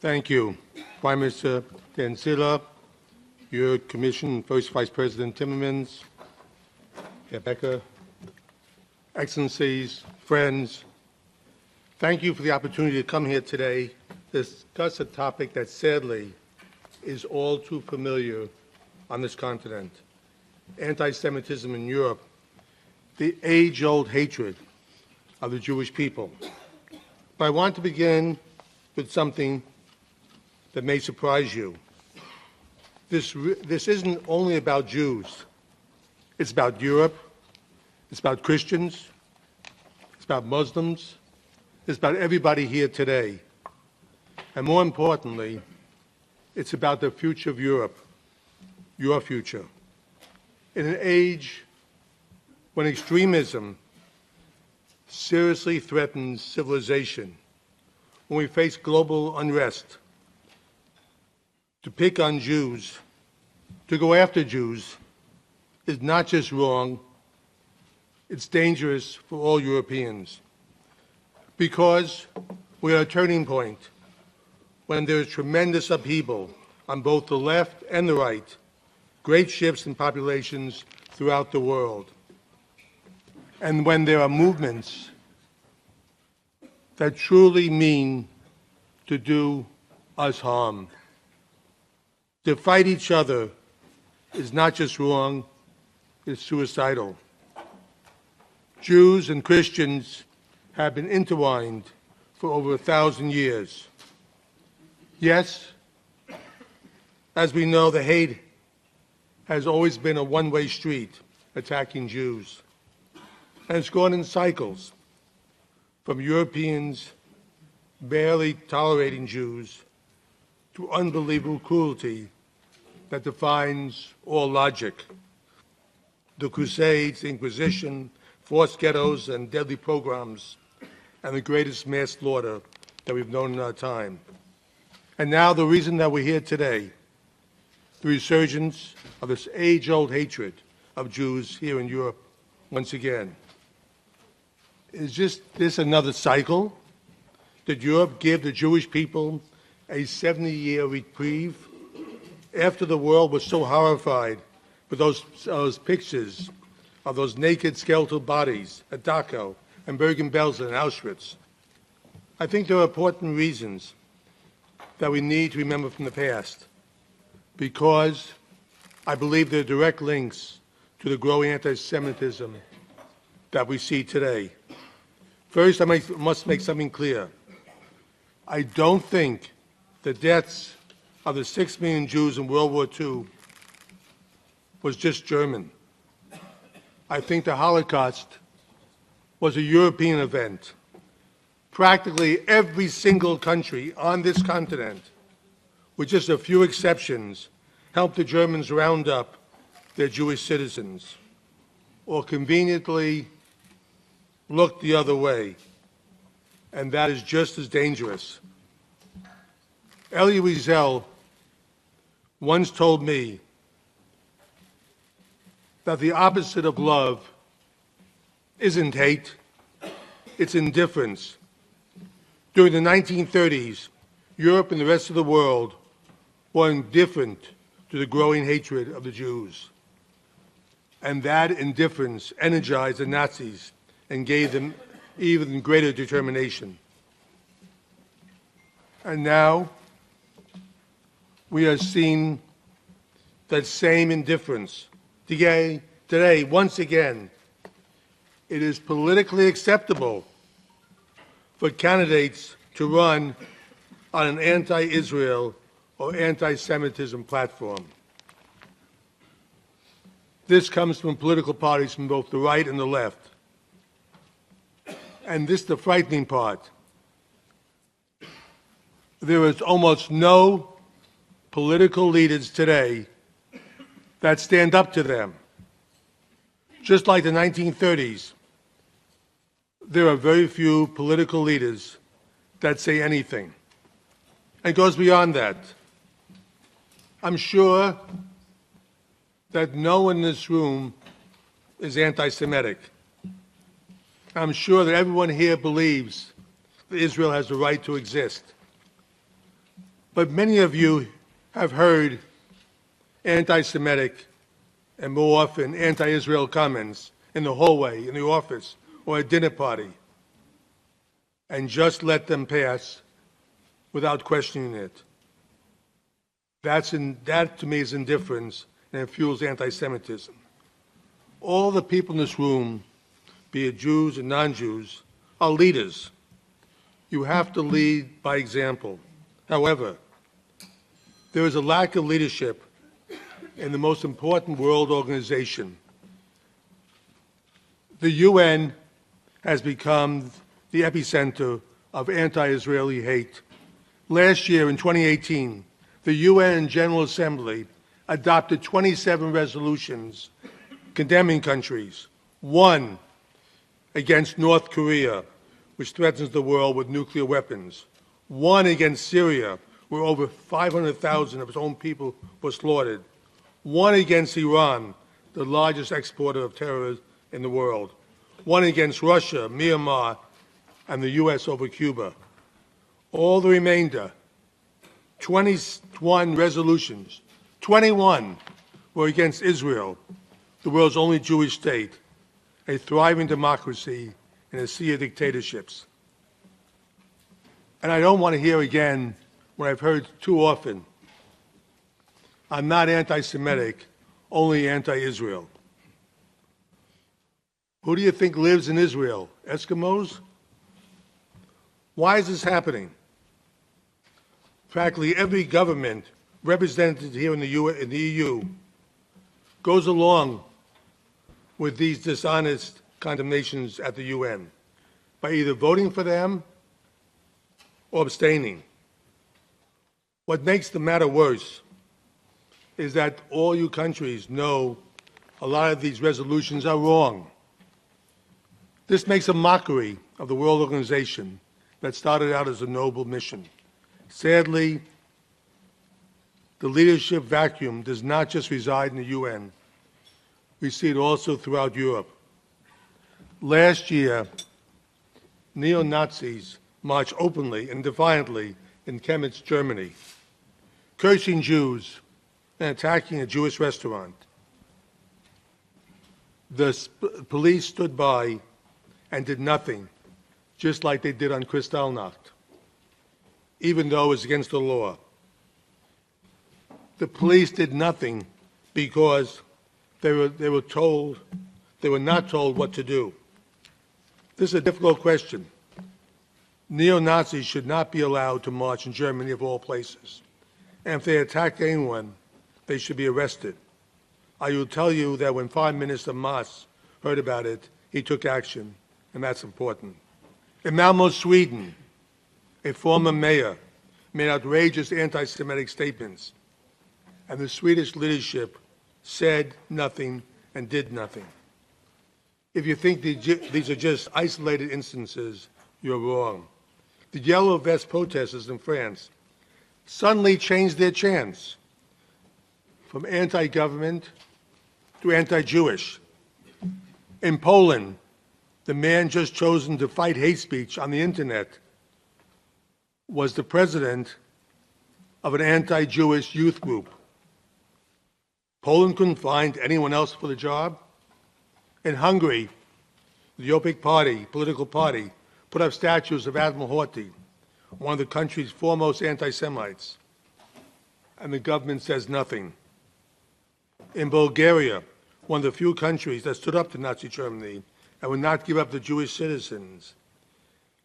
Thank you. Prime Minister Dancila, your Commission, First Vice President Timmermans, Rebecca, Excellencies, friends, thank you for the opportunity to come here today to discuss a topic that sadly is all too familiar on this continent, anti-Semitism in Europe, the age-old hatred of the Jewish people. But I want to begin with something that may surprise you. This isn't only about Jews. It's about Europe. It's about Christians. It's about Muslims. It's about everybody here today. And more importantly, it's about the future of Europe, your future. In an age when extremism seriously threatens civilization, when we face global unrest, to pick on Jews, to go after Jews, is not just wrong, it's dangerous for all Europeans. Because we're at a turning point when there is tremendous upheaval on both the left and the right, great shifts in populations throughout the world. And when there are movements that truly mean to do us harm. To fight each other is not just wrong, it's suicidal. Jews and Christians have been intertwined for over 1,000 years. Yes, as we know, the hate has always been a one-way street attacking Jews. And it's gone in cycles, from Europeans barely tolerating Jews to unbelievable cruelty that defines all logic. The Crusades, the Inquisition, forced ghettos and deadly pogroms, and the greatest mass slaughter that we've known in our time. And now the reason that we're here today, the resurgence of this age-old hatred of Jews here in Europe once again. Is just this another cycle? Did Europe give the Jewish people a 70-year reprieve after the world was so horrified with those pictures of those naked skeletal bodies at Dachau and Bergen-Belsen and Auschwitz? I think there are important reasons that we need to remember from the past, because I believe there are direct links to the growing anti-Semitism that we see today. First, I must make something clear. I don't think the deaths of the 6 million Jews in World War II was just German. I think the Holocaust was a European event. Practically every single country on this continent, with just a few exceptions, helped the Germans round up their Jewish citizens, or conveniently looked the other way, and that is just as dangerous. Elie Wiesel once told me that the opposite of love isn't hate, it's indifference. During the 1930s, Europe and the rest of the world were indifferent to the growing hatred of the Jews. And that indifference energized the Nazis and gave them even greater determination. And now we are seeing that same indifference. Today, once again, it is politically acceptable for candidates to run on an anti-Israel or anti-Semitism platform. This comes from political parties from both the right and the left. And this is the frightening part. There is almost no political leaders today that stand up to them. Just like the 1930s, there are very few political leaders that say anything. And it goes beyond that. I'm sure that no one in this room is anti-Semitic. I'm sure that everyone here believes that Israel has the right to exist. But many of you have heard anti-Semitic and more often anti-Israel comments in the hallway, in the office, or at a dinner party, and just let them pass without questioning it. That to me is indifference, and it fuels anti-Semitism. All the people in this room, be it Jews and non-Jews, are leaders. You have to lead by example. However, there is a lack of leadership in the most important world organization. The UN has become the epicenter of anti-Israeli hate. Last year, in 2018, the UN General Assembly adopted 27 resolutions condemning countries, one against North Korea, which threatens the world with nuclear weapons, one against Syria, where over 500,000 of its own people were slaughtered, one against Iran, the largest exporter of terror in the world, one against Russia, Myanmar, and the U.S. over Cuba. All the remainder, 21 resolutions, 21 were against Israel, the world's only Jewish state, a thriving democracy in a sea of dictatorships. And I don't want to hear again what I've heard too often. I'm not anti-Semitic, only anti-Israel. Who do you think lives in Israel? Eskimos? Why is this happening? Practically every government represented here in the EU goes along with these dishonest condemnations at the UN by either voting for them or abstaining. What makes the matter worse is that all you countries know a lot of these resolutions are wrong. This makes a mockery of the World Organization that started out as a noble mission. Sadly, the leadership vacuum does not just reside in the UN. We see it also throughout Europe. Last year, neo-Nazis marched openly and defiantly in Chemnitz, Germany, cursing Jews and attacking a Jewish restaurant. The police stood by and did nothing, just like they did on Kristallnacht, even though it was against the law. The police did nothing because they were not told what to do. This is a difficult question. Neo-Nazis should not be allowed to march in Germany, of all places. And if they attack anyone, they should be arrested. I will tell you that when Foreign Minister Maas heard about it, he took action, and that's important. In Malmo, Sweden, a former mayor made outrageous anti-Semitic statements, and the Swedish leadership said nothing and did nothing. If you think these are just isolated instances, you're wrong. The Yellow Vest protesters in France suddenly changed their chants from anti-government to anti-Jewish. In Poland, the man just chosen to fight hate speech on the internet was the president of an anti-Jewish youth group. Poland couldn't find anyone else for the job. In Hungary, the Jobbik party, political party, put up statues of Admiral Horthy, one of the country's foremost anti-Semites, and the government says nothing. In Bulgaria, one of the few countries that stood up to Nazi Germany and would not give up the Jewish citizens,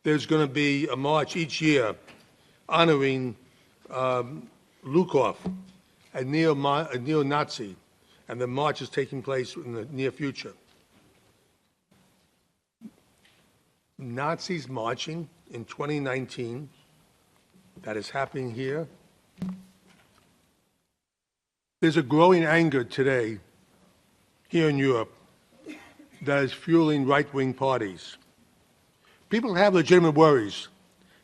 there's going to be a march each year honoring Lukov, a neo-Nazi, and the march is taking place in the near future. Nazis marching in 2019, that is happening here. There's a growing anger today here in Europe that is fueling right-wing parties. People have legitimate worries.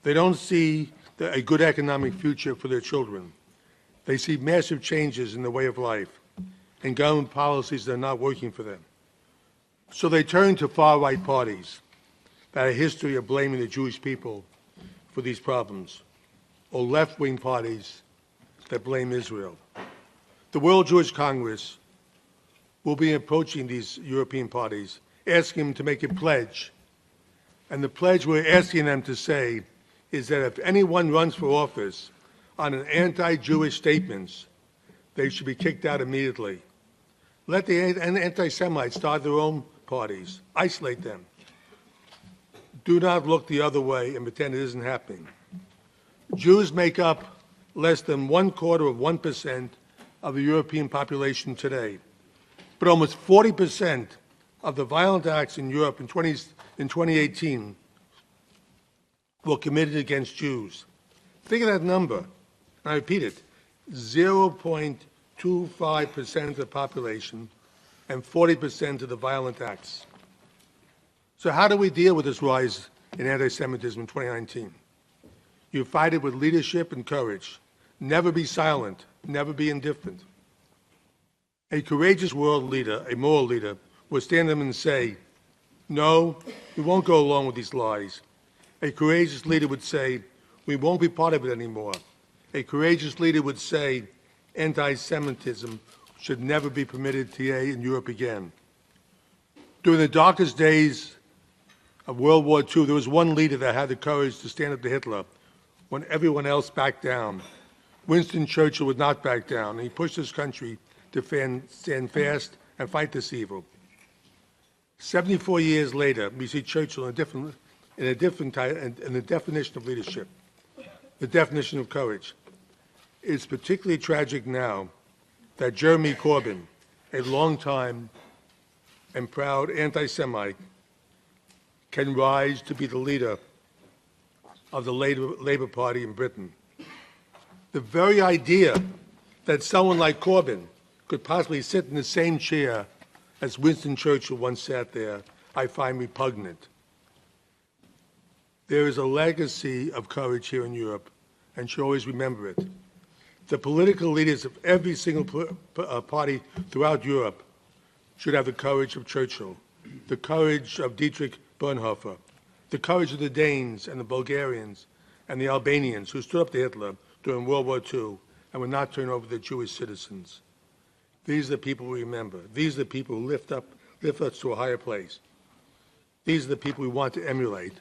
They don't see a good economic future for their children. They see massive changes in the way of life and government policies that are not working for them. So they turn to far-right parties that have a history of blaming the Jewish people for these problems. or left-wing parties that blame Israel. The World Jewish Congress will be approaching these European parties, asking them to make a pledge. And the pledge we're asking them to say is that if anyone runs for office on an anti-Jewish statements, they should be kicked out immediately. Let the anti-Semites start their own parties. Isolate them. Do not look the other way and pretend it isn't happening. Jews make up less than 0.25% of the European population today. But almost 40% of the violent acts in Europe in 2018 were committed against Jews. Think of that number. And I repeat it, 0.25% of the population and 40% of the violent acts. So how do we deal with this rise in anti-Semitism in 2019? You fight it with leadership and courage. Never be silent. Never be indifferent. A courageous world leader, a moral leader, will stand up and say, no, we won't go along with these lies. A courageous leader would say, we won't be part of it anymore. A courageous leader would say, anti-Semitism should never be permitted today in Europe again. During the darkest days of World War II, there was one leader that had the courage to stand up to Hitler when everyone else backed down. Winston Churchill would not back down, and he pushed his country to stand fast and fight this evil. 74 years later, we see Churchill in a different definition of leadership, the definition of courage. It's particularly tragic now that Jeremy Corbyn, a long-time and proud anti-Semite, can rise to be the leader of the Labour Party in Britain. The very idea that someone like Corbyn could possibly sit in the same chair as Winston Churchill once sat there, I find repugnant. There is a legacy of courage here in Europe, and should always remember it. The political leaders of every single party throughout Europe should have the courage of Churchill, the courage of Dietrich Bonhoeffer, the courage of the Danes and the Bulgarians and the Albanians who stood up to Hitler during World War II and would not turn over their Jewish citizens. These are the people we remember. These are the people who lift us to a higher place. These are the people we want to emulate.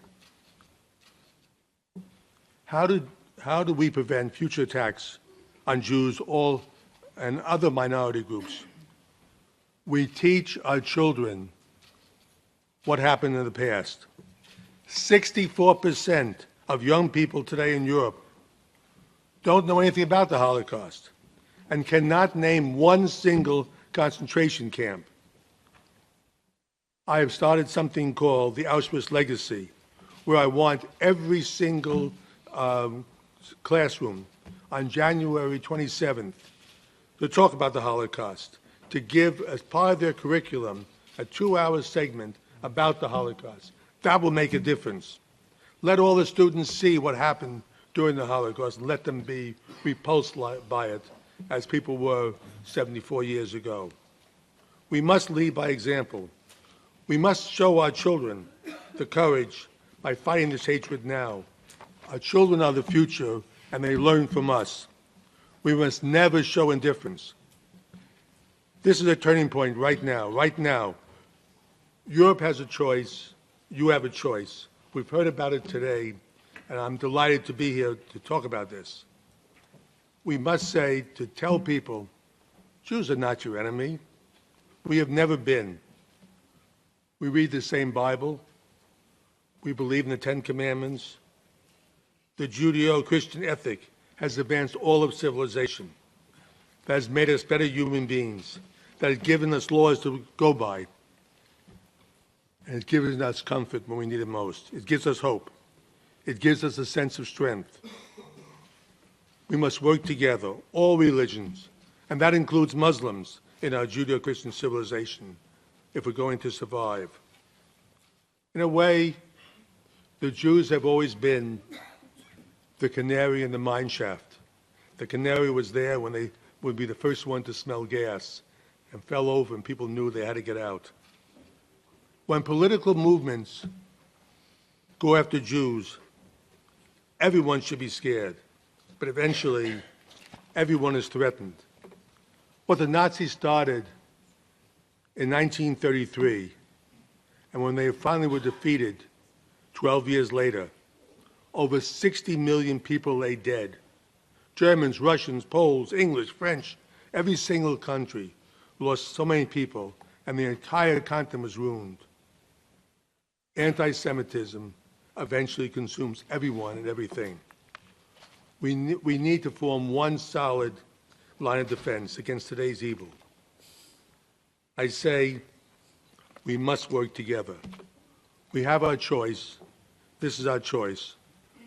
How do we prevent future attacks on Jews and other minority groups? We teach our children what happened in the past. 64% of young people today in Europe don't know anything about the Holocaust and cannot name one single concentration camp. I have started something called the Auschwitz Legacy, where I want every single classroom on January 27th to talk about the Holocaust, to give as part of their curriculum a 2-hour segment about the Holocaust. That will make a difference. Let all the students see what happened during the Holocaust and let them be repulsed by it as people were 74 years ago. We must lead by example. We must show our children the courage by fighting this hatred now. Our children are the future, and they learn from us. We must never show indifference. This is a turning point right now. Right now, Europe has a choice. You have a choice. We've heard about it today, and I'm delighted to be here to talk about this. We must say, to tell people, Jews are not your enemy. We have never been. We read the same Bible. We believe in the Ten Commandments. The Judeo-Christian ethic has advanced all of civilization. That has made us better human beings. That has given us laws to go by. And it's given us comfort when we need it most. It gives us hope. It gives us a sense of strength. We must work together, all religions, and that includes Muslims in our Judeo-Christian civilization, if we're going to survive. In a way, the Jews have always been the canary in the mine shaft. The canary was there when they would be the first one to smell gas and fell over and people knew they had to get out. When political movements go after Jews, everyone should be scared. but eventually everyone is threatened. What the Nazis started in 1933, and when they finally were defeated 12 years later, over 60 million people lay dead. Germans, Russians, Poles, English, French, every single country lost so many people, and the entire continent was ruined. Anti-Semitism eventually consumes everyone and everything. We need to form one solid line of defense against today's evil. I say we must work together. We have our choice. This is our choice.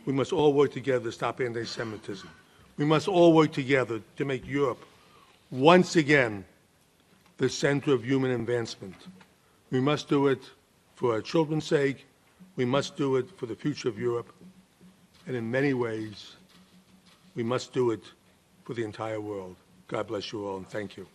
We must all work together to stop anti-Semitism. We must all work together to make Europe once again the center of human advancement. We must do it for our children's sake. We must do it for the future of Europe. And in many ways, we must do it for the entire world. God bless you all, and thank you.